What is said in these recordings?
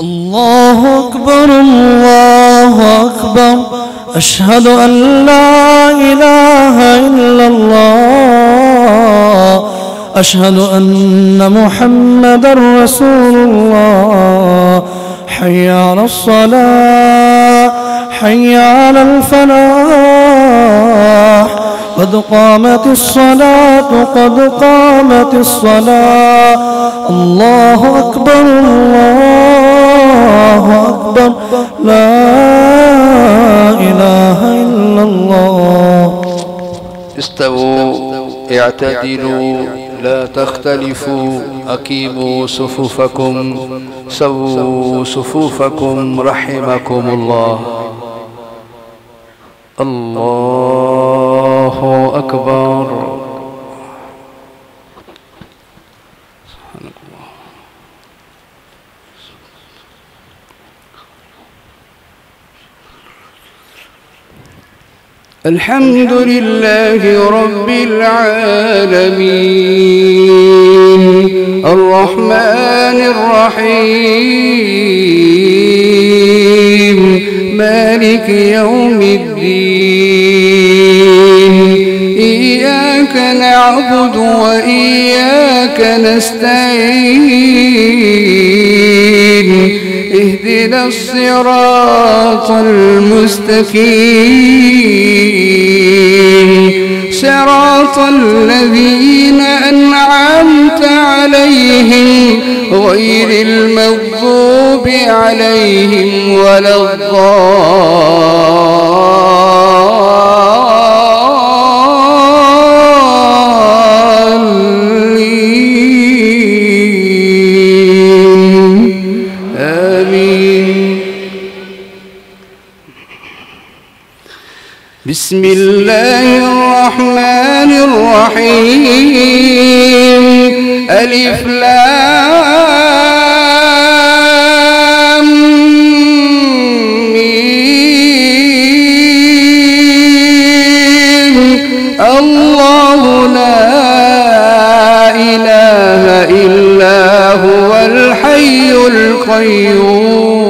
الله أكبر الله أكبر، أشهد أن لا إله إلا الله، أشهد أن محمدا رسول الله. حي على الصلاة، حي على الفلاح، قد قامت الصلاة، قد قامت الصلاة. الله أكبر الله أكبر، لا إله إلا الله. استووا اعتدلوا لا تختلفوا، أقيموا صفوفكم، سووا صفوفكم رحمكم الله. الله أكبر. الحمد لله رب العالمين، الرحمن الرحيم، مالك يوم الدين. إياك نعبد وإياك نستعين، اهدنا الصراط المستقيم، صراط الذين أنعمت عليهم غير المغضوب عليهم ولا الضالين. آمين. بسم الله الرحمن الرحيم. ألف لام ميم. الله لا إله إلا هو الحي القيوم،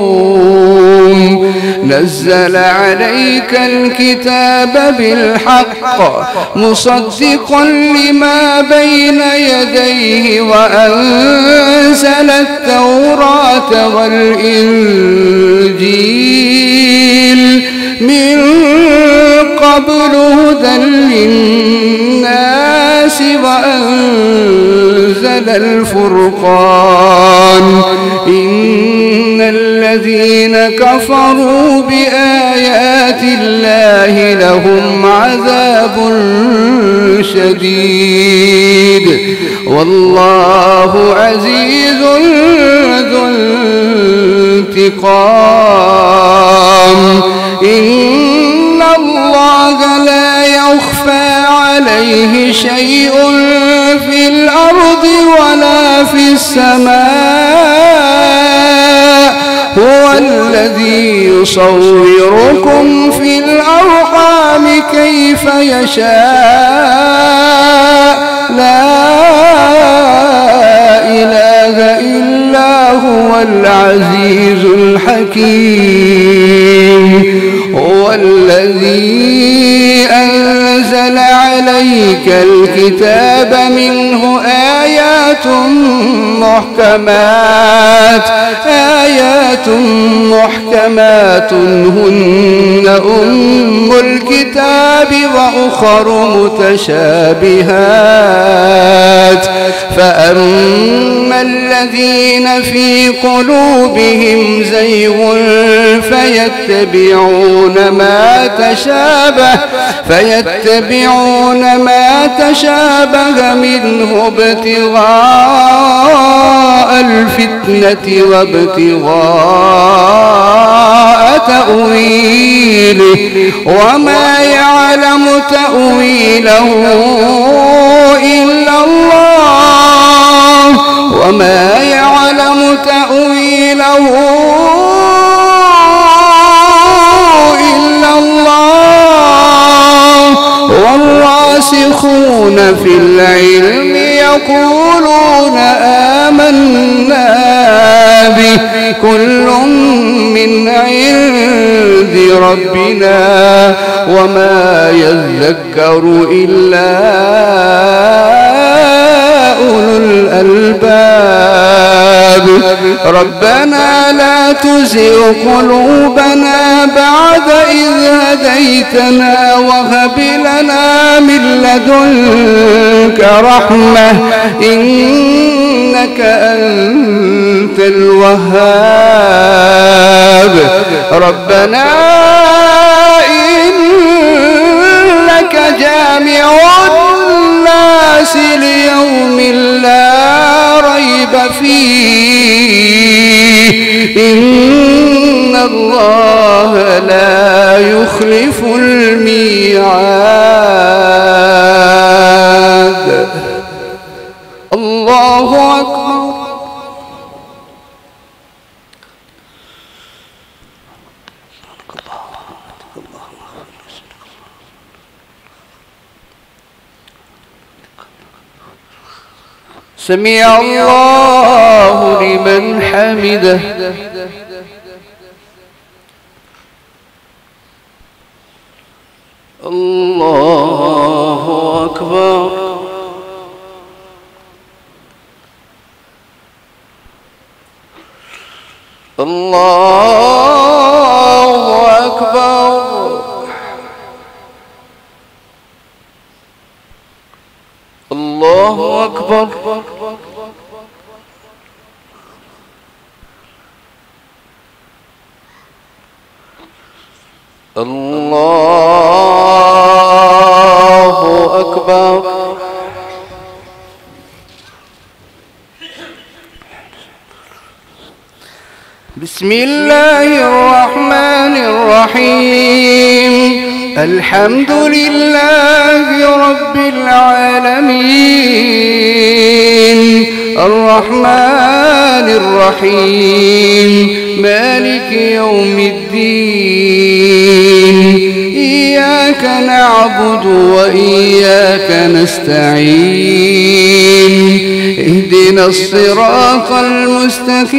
نزل عليك الكتاب بالحق مصدقا لما بين يديه، وأنزل التوراة والإنجيل من قبل هدى للناس، وأنزل الفرقان. إن الذين كفروا بآيات الله لهم عذاب شديد، والله عزيز ذو انتقام. إن الله لا يخفى عليه شيء في الأرض ولا في السماء، هو الذي يصوركم في الأرحام كيف يشاء، لا إله إلا هو العزيز الحكيم. هو الذي أنزل عليك الكتاب منه آيات محكمات هن أم الكتاب وأخر متشابهات. فأما الذين في قلوبهم زيغ فيتبعون ما تشابه منه ابتغاء الفتنة وابتغاء تأويله، وما يعلم تأويله إلا الله، وما يعلم تأويله إلا الله. والراسخون في العلم يقولون آمنا به كل من عند ربنا وما يذكر إلا أولو الألباب ربنا لا تزغ قلوبنا بعد إذ هديتنا وهب لنا من لدنك رحمة إنك أنت الوهاب ربنا إنك جامع الناس ليوم لا ريب فيه إن الله لا يخلف الميعاد الله أكبر سمع الله لمن حمده الله أكبر الله أكبر الله أكبر الله أكبر بسم الله الرحمن الرحيم الحمد لله رب العالمين الرحمن الرحيم مالك يوم الدين إياك نعبد وإياك نستعين اهدنا الصراط المستقيم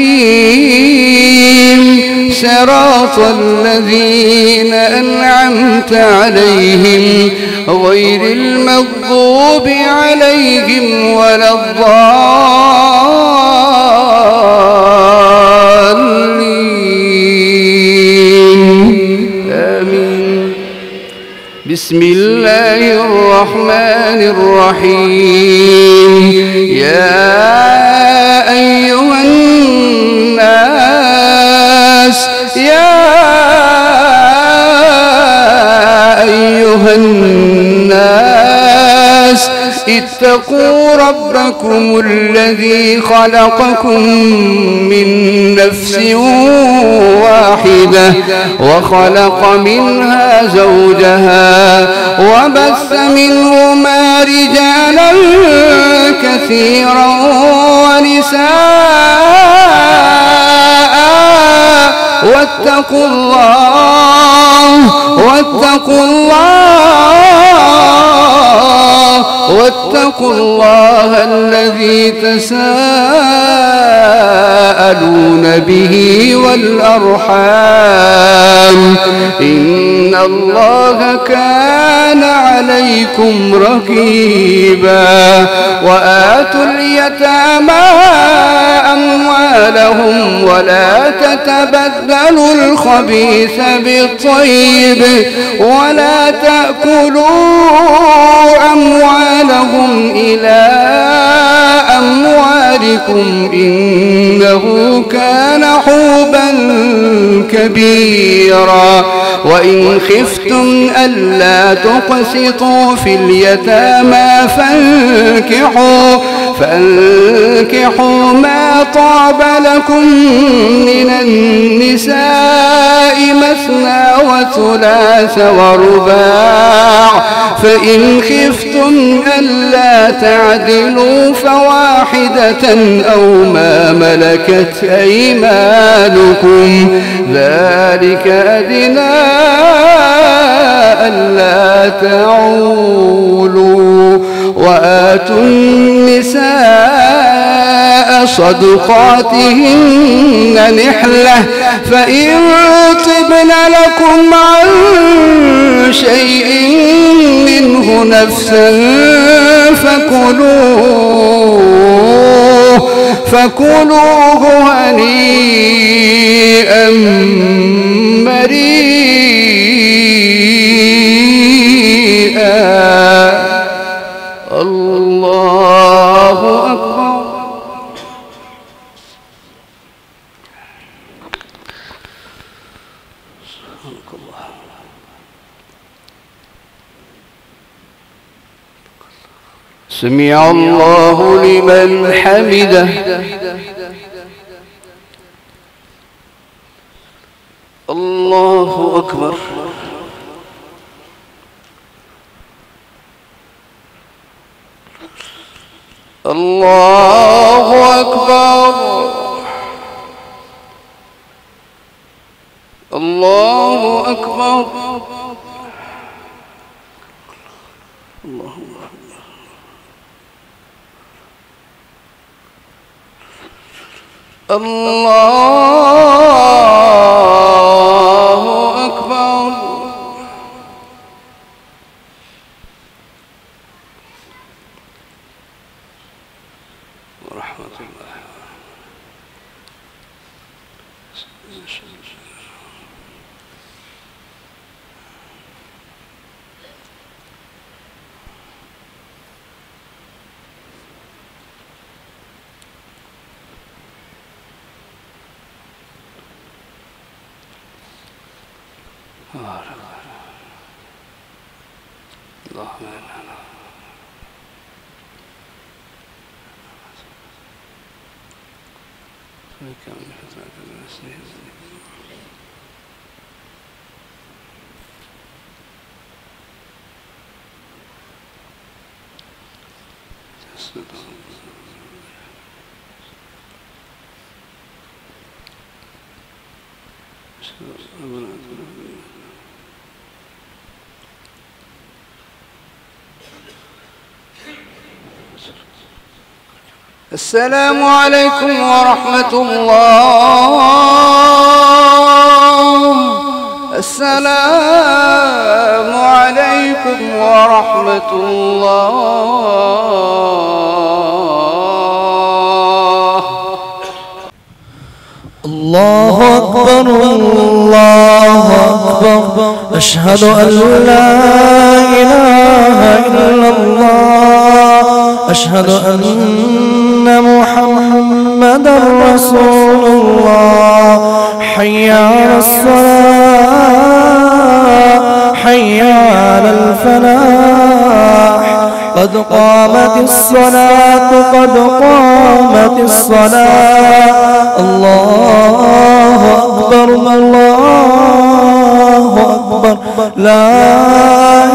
صراط الذين أنعمت عليهم غير المغضوب عليهم ولا الضالين آمين بسم الله الرحمن الرحيم يا أيها الناس اتقوا ربكم الذي خلقكم من نفس واحدة وخلق منها زوجها وبث منهما رجالا كثيرا ونساء واتقوا الله الذي تساءلون به والأرحام إن الله كان عليكم رقيبا وآتوا اليتامى أموالهم ولا تتبدلوا الخبيث بالطيب ولا تأكلوا أموالهم إلى أموالكم إنه كان حوبا كبيرا وإن خفتم ألا تقسطوا في اليتامى فانكحوا ما طاب لكم من النساء مثنى وثلاث ورباع فإن خفتم ألا تعدلوا فواحدة أو ما ملكت أيمانكم ذلك أدنى ألا تعولوا وآتوا النساء صدقاتهن نحلة فإن طبن لكم عن شيء منه نفسا فكلوه هنيئا مريئا. الله أكبر. سمع الله لمن حمده. الله أكبر. الله أكبر. الله أكبر. الله أكبر. ورحمة الله. السلام عليكم ورحمة الله. السلام عليكم ورحمة الله. الله أكبر. الله أكبر. أشهد أن لا إله إلا الله. أشهد أن محمدا رسول الله. حي على الصلاة. حي على الفلاح. قد قامت الصلاة. قد قامت الصلاة. الله أكبر. الله أكبر. لا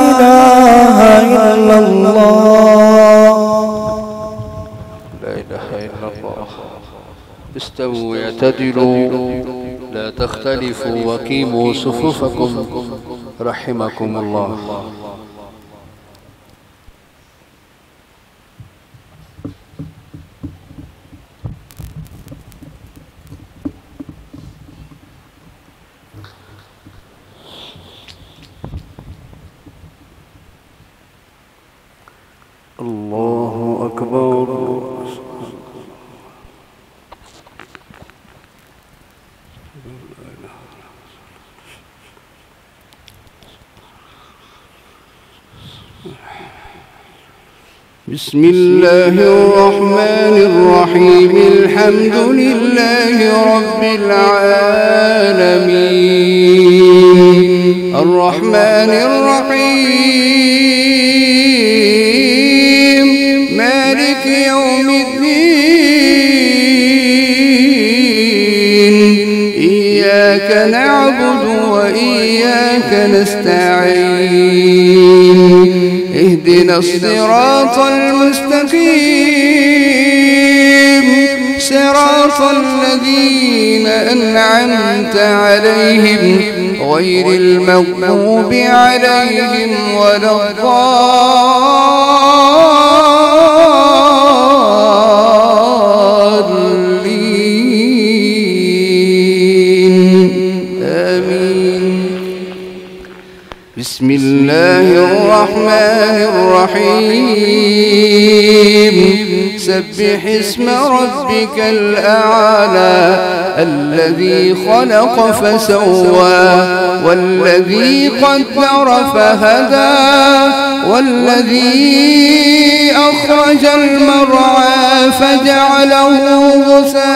إله إلا الله. لا إله إلا الله. استووا اعتدلوا لا تختلفوا وقيموا صفوفكم رحمكم الله. الله أكبر. بسم الله الرحمن الرحيم. الحمد لله رب العالمين. الرحمن الرحيم. مالك يوم الدين. إياك نعبد وإياك نستعين. اهدنا الصراط المستقيم. صراط الذين أنعمت عليهم غير المغضوب عليهم ولا الضالين. آمين. بسم الله الرحمن الرحيم. سبح اسم ربك الأعلى الذي خلق فسوى والذي قدر فهدى والذي أخرج المرعى فجعله غثاء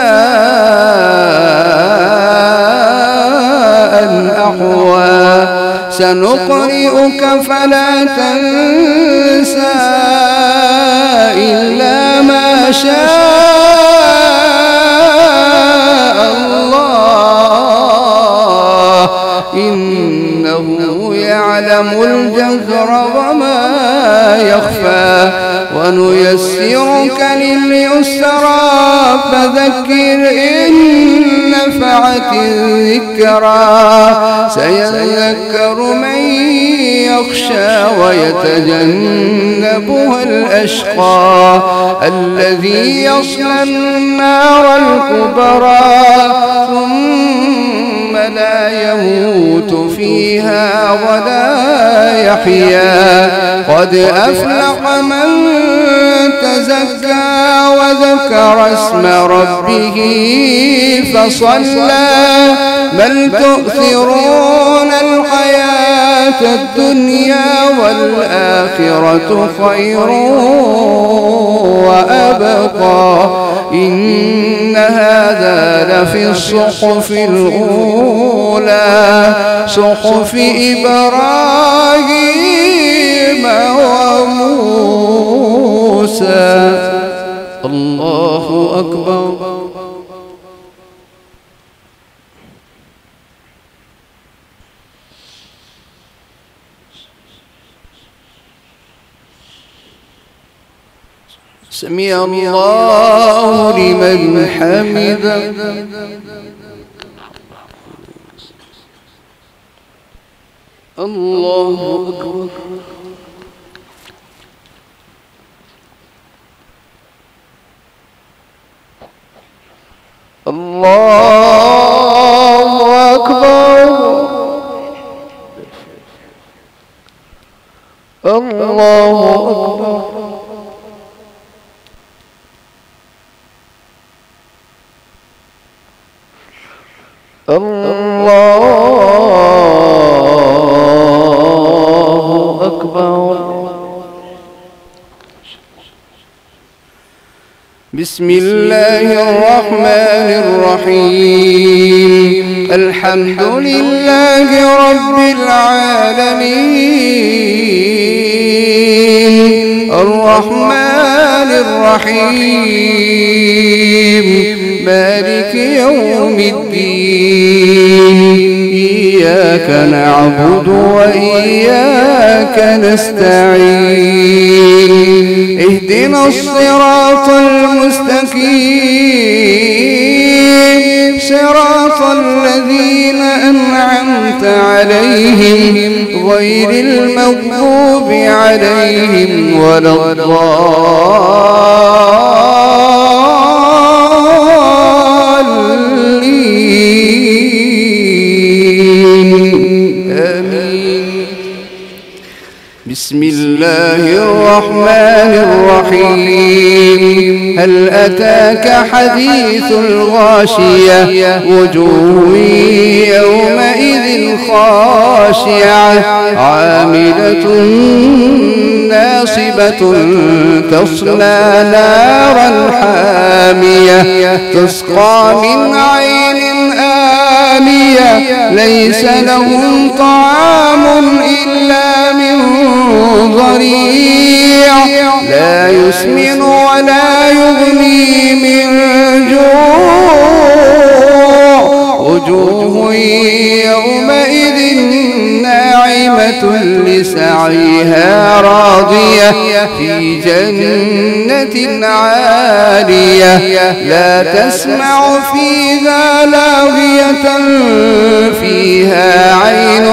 أحوى سنقرئك فلا تنسى إلا ما شاء الله إنه يعلم الجهر وما يخفى ونيسرك لليسرى فذكر إن نفعت الذكرى سيذكر من يخشى ويتجنبها الأشقى الذي يصلى النار الكبرى ثم لا يموت فيها ولا يحيا قد أفلح من تزكى وذكر اسم ربه فصلى بل تؤثرون الحياة الدنيا والآخرة خير وأبقى إن هذا لفي الصحف الأولى صحف إبراهيم وموسى. الله أكبر. سمع الله لمن حمده. الله أكبر. الله أكبر. الله أكبر. الله أكبر. بسم الله الرحمن الرحيم. الحمد لله رب العالمين الرحمن الرحيم مالك يوم الدين إياك نعبد وإياك نستعين اهدنا الصراط المستقيم صراط الذين أنعمت عليهم غير المغضوب عليهم ولا الضالين. آمين. بسم الله الرحمن الرحيم. هل أتاك حديث الغاشية وجوه يومئذ خاشعة عاملة ناصبة تصلى نارا حامية تسقى من عين آنية ليس لهم طعام إلا من ضريع لا يسمن ولا يغني من جوع وجوه يومئذ ناعمة لسعيها راضية في جنة عالية لا تسمع فيها لاغية فيها عين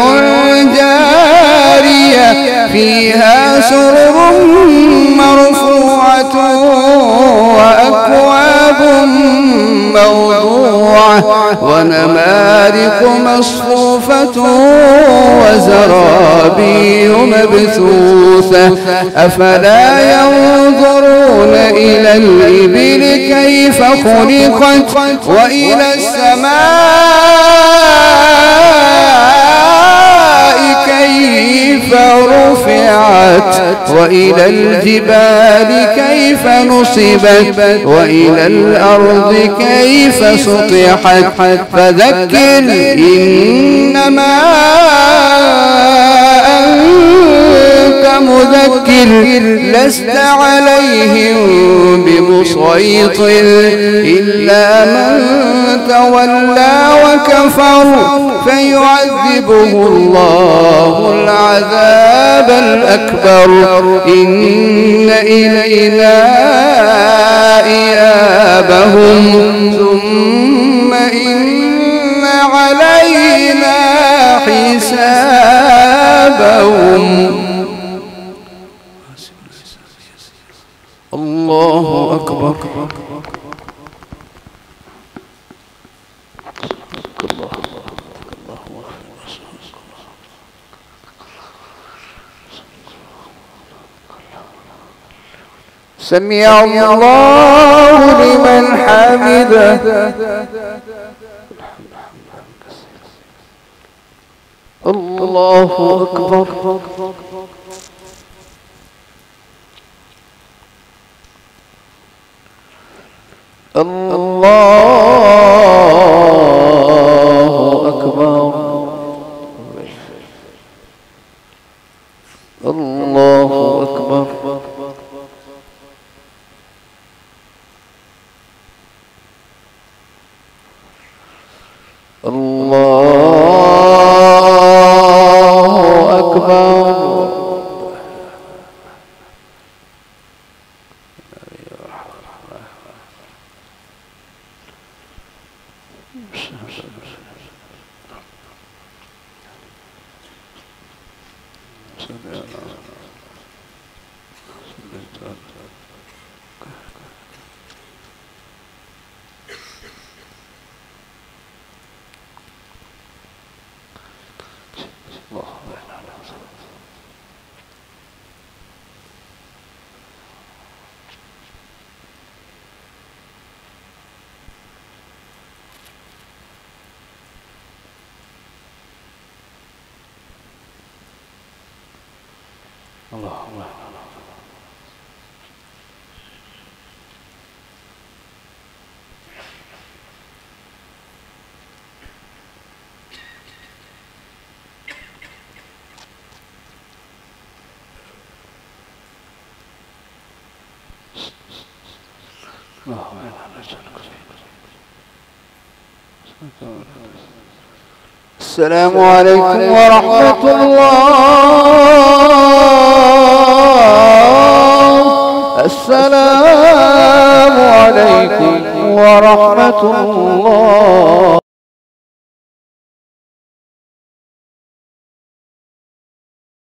جارية فيها سرر مرفوعة وأكواب موضوعة ونمارق نمارق مصفوفة وزرابي مبثوثة أفلا ينظرون إلى الإبل كيف خلقت وإلى السماء كيف رفعت وإلى الجبال كيف نصبت وإلى الأرض كيف سطحت فذكر إنما أنت مذكر لست عليهم بمسيطر إلا من تولى وكفر فيعذبه الله العذاب الأكبر إن إلينا إيابهم ثم إن علينا حسابهم. الله أكبر. سمع الله لمن حمده. الله أكبر. الله أكبر. الله أكبر. الله أكبر. السلام عليكم ورحمة الله. السلام عليكم ورحمة الله.